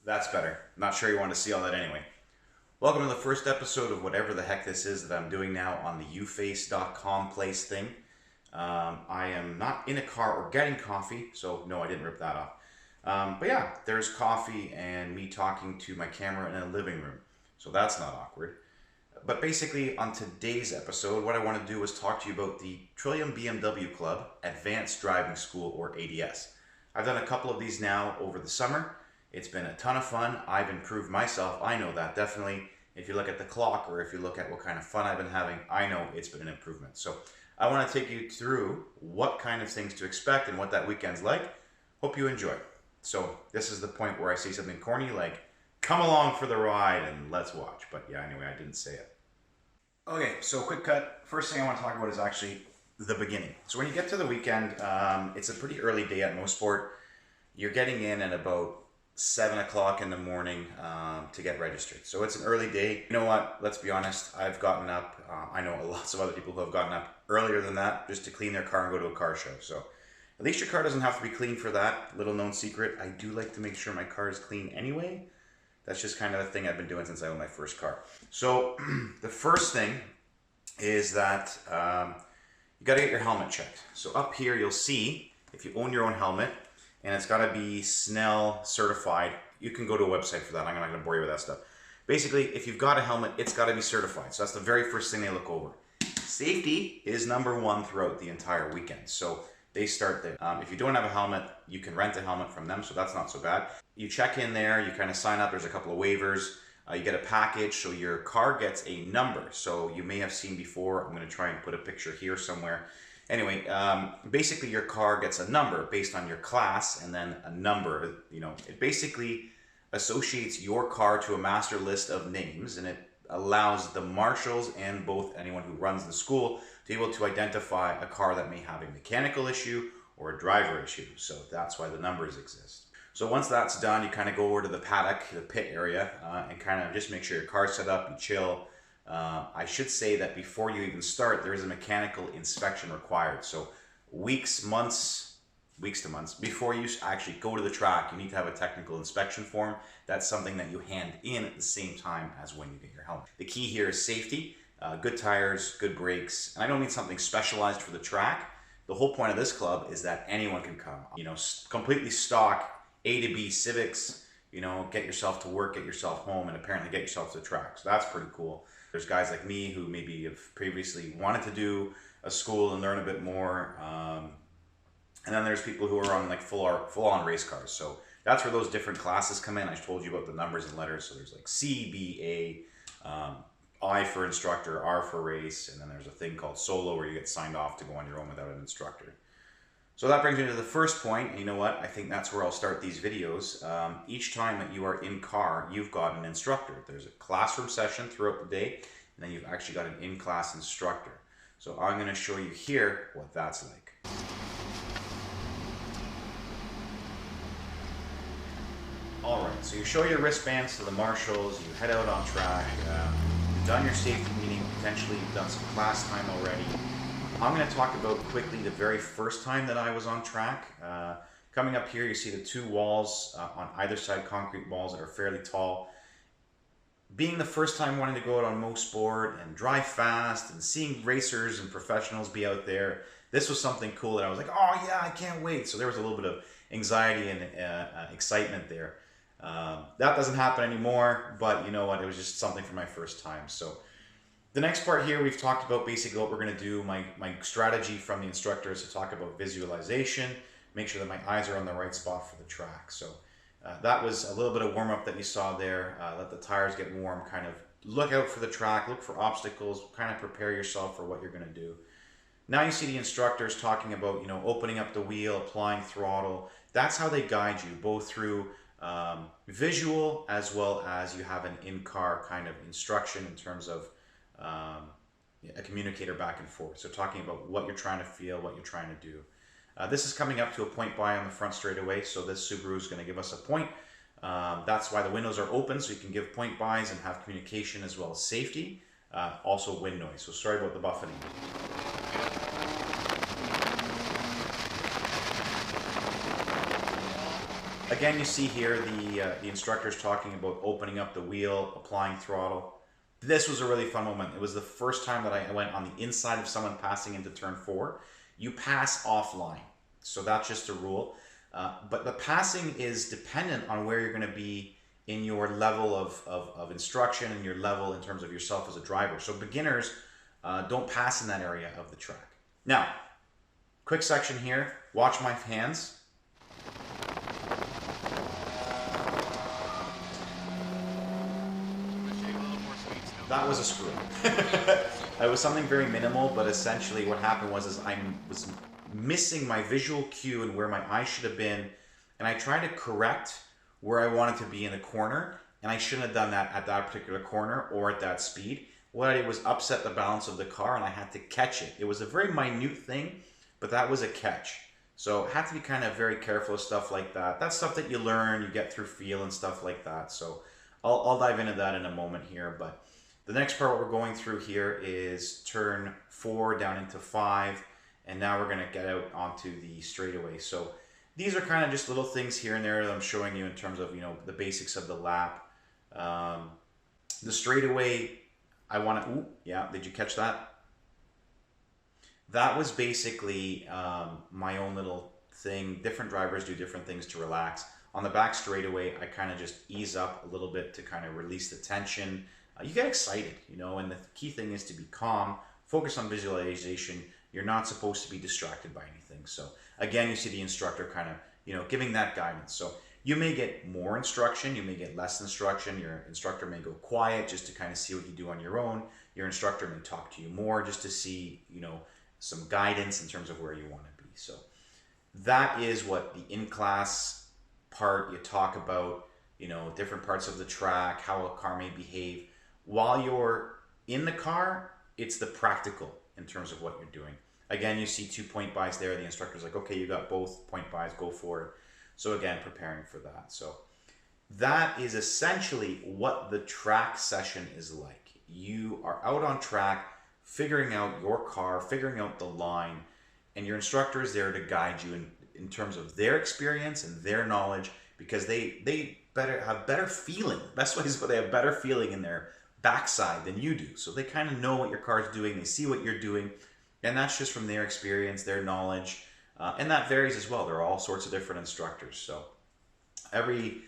That's better. Not sure you want to see all that anyway. Welcome to the first episode of whatever the heck this is that I'm doing now on the uface.com place thing. I am not in a car or getting coffee, so no, I didn't rip that off. But yeah, there's coffee and me talking to my camera in a living room, so that's not awkward. But basically, on today's episode, what I want to do is talk to you about the Trillium BMW Club Advanced Driving School, or ADS. I've done a couple of these now over the summer. It's been a ton of fun. I've improved myself. I know that definitely. If you look at the clock or if you look at what kind of fun I've been having, I know it's been an improvement. So I want to take you through what kind of things to expect and what that weekend's like. Hope you enjoy. So this is the point where I say something corny like, come along for the ride and let's watch. But yeah, anyway, I didn't say it. Okay, so quick cut. First thing I want to talk about is actually the beginning. So when you get to the weekend, it's a pretty early day at Motorsport. You're getting in at about 7 o'clock in the morning to get registered. So it's an early day. You know what? Let's be honest. I've gotten up. I know lots of other people who have gotten up earlier than that just to clean their car and go to a car show. So at least your car doesn't have to be clean for that. Little known secret. I do like to make sure my car is clean anyway. That's just kind of the thing I've been doing since I owned my first car. So the first thing is that you got to get your helmet checked. So up here you'll see if you own your own helmet, and it's got to be Snell certified. You can go to a website for that. I'm not going to bore you with that stuff. Basically, if you've got a helmet, it's got to be certified. So that's the very first thing they look over. Safety is number one throughout the entire weekend. So they start there. If you don't have a helmet, you can rent a helmet from them, so that's not so bad. You check in there, you kind of sign up. There's a couple of waivers. You get a package, so your car gets a number. So you may have seen before. I'm going to try and put a picture here somewhere. Anyway, basically your car gets a number based on your class, and then a number, you know, it basically associates your car to a master list of names, and it allows the marshals and both anyone who runs the school to be able to identify a car that may have a mechanical issue or a driver issue. So that's why the numbers exist. So once that's done, you kind of go over to the paddock, the pit area, and kind of just make sure your car's set up, you chill. I should say that before you even start, there is a mechanical inspection required. So weeks to months, before you actually go to the track, you need to have a technical inspection form. That's something that you hand in at the same time as when you get your helmet. The key here is safety, good tires, good brakes. And I don't mean something specialized for the track. The whole point of this club is that anyone can come. You know, completely stock A to B Civics, you know, get yourself to work, get yourself home, and apparently get yourself to the track. So that's pretty cool. There's guys like me who maybe have previously wanted to do a school and learn a bit more. And then there's people who are on like full-on race cars. So that's where those different classes come in. I told you about the numbers and letters. So there's like C, B, A, I for instructor, R for race, and then there's a thing called solo where you get signed off to go on your own without an instructor. So that brings me to the first point. And you know what? I think that's where I'll start these videos. Each time that you are in car, you've got an instructor. There's a classroom session throughout the day, and then you've actually got an in-class instructor. So I'm going to show you here what that's like. All right, so you show your wristbands to the marshals, you head out on track, you've done your safety meeting, potentially you've done some class time already. I'm going to talk about quickly the very first time that I was on track. Coming up here, you see the two walls on either side, concrete walls that are fairly tall. Being the first time wanting to go out on Motorsport and drive fast and seeing racers and professionals be out there, this was something cool that I was like, oh yeah, I can't wait. So there was a little bit of anxiety and excitement there. That doesn't happen anymore, but you know what, it was just something for my first time. So the next part here, we've talked about basically what we're going to do. My strategy from the instructor is to talk about visualization, make sure that my eyes are on the right spot for the track. So that was a little bit of warm-up that you saw there. Let the tires get warm, kind of look out for the track, look for obstacles, kind of prepare yourself for what you're going to do. Now you see the instructors talking about, you know, opening up the wheel, applying throttle. That's how they guide you, both through visual as well as you have an in-car kind of instruction in terms of a communicator back and forth. So talking about what you're trying to feel, what you're trying to do. This is coming up to a point by on the front straightaway, so this Subaru is going to give us a point. That's why the windows are open, so you can give point buys and have communication as well as safety. Also wind noise, so sorry about the buffeting. Again, you see here the instructor's talking about opening up the wheel, applying throttle. This was a really fun moment. It was the first time that I went on the inside of someone passing into turn 4. You pass offline, so that's just a rule. But the passing is dependent on where you're going to be in your level of instruction and your level in terms of yourself as a driver. So beginners don't pass in that area of the track. Now, quick section here. Watch my hands. That was a screw. It was something very minimal, but essentially what happened was I was missing my visual cue and where my eye should have been, and I tried to correct where I wanted to be in the corner, and I shouldn't have done that at that particular corner or at that speed. What I did was upset the balance of the car, and I had to catch it. It was a very minute thing, but that was a catch. So I had to be kind of very careful of stuff like that. That's stuff that you learn, you get through feel and stuff like that. So I'll dive into that in a moment here, but the next part we're going through here is turn 4 down into 5, and now we're going to get out onto the straightaway. So these are kind of just little things here and there that I'm showing you in terms of, you know, the basics of the lap. The straightaway, I want to, yeah, did you catch that? That was basically my own little thing. Different drivers do different things to relax. On the back straightaway, I kind of just ease up a little bit to kind of release the tension. You get excited, you know, and the key thing is to be calm, focus on visualization. You're not supposed to be distracted by anything. So again, you see the instructor kind of, you know, giving that guidance. So you may get more instruction, you may get less instruction. Your instructor may go quiet just to kind of see what you do on your own. Your instructor may talk to you more just to see, you know, some guidance in terms of where you want to be. So that is what the in-class part you talk about, you know, different parts of the track, how a car may behave. While you're in the car, it's the practical in terms of what you're doing. Again, you see 2 point buys there. The instructor's like, okay, you got both point buys, go for it. So again, preparing for that. So that is essentially what the track session is like. You are out on track, figuring out your car, figuring out the line, and your instructor is there to guide you in terms of their experience and their knowledge, because they better have better feeling. Best way is, but they have better feeling in their backside than you do. So they kind of know what your car's doing, they see what you're doing, and that's just from their experience, their knowledge, and that varies as well. There are all sorts of different instructors. So every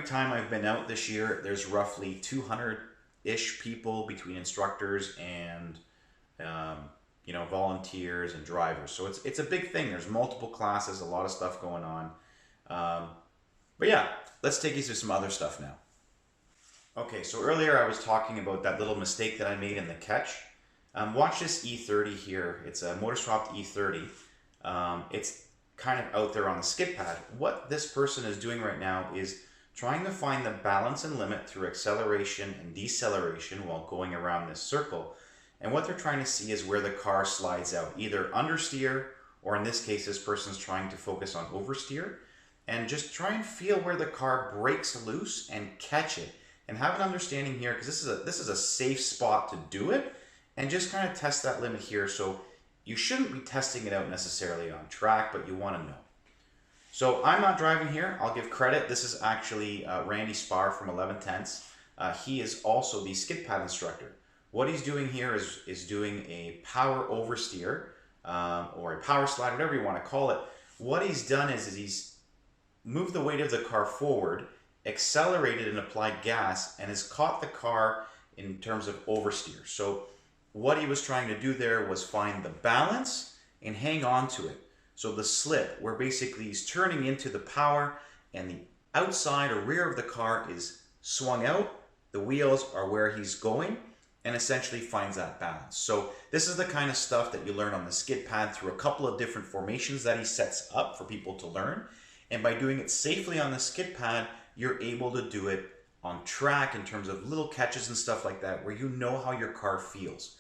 time I've been out this year, there's roughly 200-ish people between instructors and you know, volunteers and drivers. So it's a big thing. There's multiple classes, a lot of stuff going on. But yeah, let's take you through some other stuff now. Okay, so earlier I was talking about that little mistake that I made in the catch. Watch this E30 here. It's a Motorsports E30. It's kind of out there on the skid pad. What this person is doing right now is trying to find the balance and limit through acceleration and deceleration while going around this circle. And what they're trying to see is where the car slides out, either understeer, or in this case, this person's trying to focus on oversteer, and just try and feel where the car breaks loose and catch it. And have an understanding here, because this is a safe spot to do it, and just kind of test that limit here. So you shouldn't be testing it out necessarily on track, but you want to know. So I'm not driving here. I'll give credit. This is actually Randy Spar from 11 Tenths. He is also the skid pad instructor. What he's doing here is doing a power oversteer or a power slide, whatever you want to call it. What he's done is he's moved the weight of the car forward, accelerated and applied gas, and has caught the car in terms of oversteer. So what he was trying to do there was find the balance and hang on to it. So the slip, where basically he's turning into the power and the outside or rear of the car is swung out, the wheels are where he's going, and essentially finds that balance. So this is the kind of stuff that you learn on the skid pad through a couple of different formations that he sets up for people to learn. And by doing it safely on the skid pad, you're able to do it on track in terms of little catches and stuff like that, where you know how your car feels.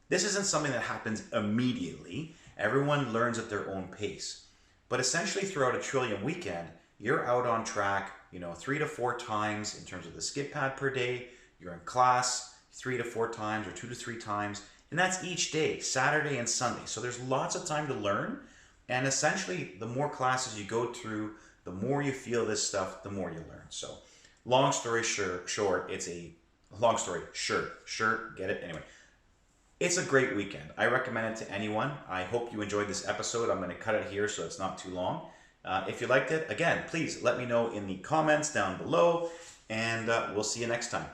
This isn't something that happens immediately. Everyone learns at their own pace. But essentially throughout a Trillium weekend, you're out on track, 3 to 4 times in terms of the skid pad per day. You're in class 3 to 4 times or 2 to 3 times. And that's each day, Saturday and Sunday. So there's lots of time to learn. And essentially, the more classes you go through, The more you feel this stuff, the more you learn. So long story short, it's a long story short, get it? Anyway, it's a great weekend. I recommend it to anyone. I hope you enjoyed this episode. I'm going to cut it here so it's not too long. If you liked it, again, please let me know in the comments down below, and we'll see you next time.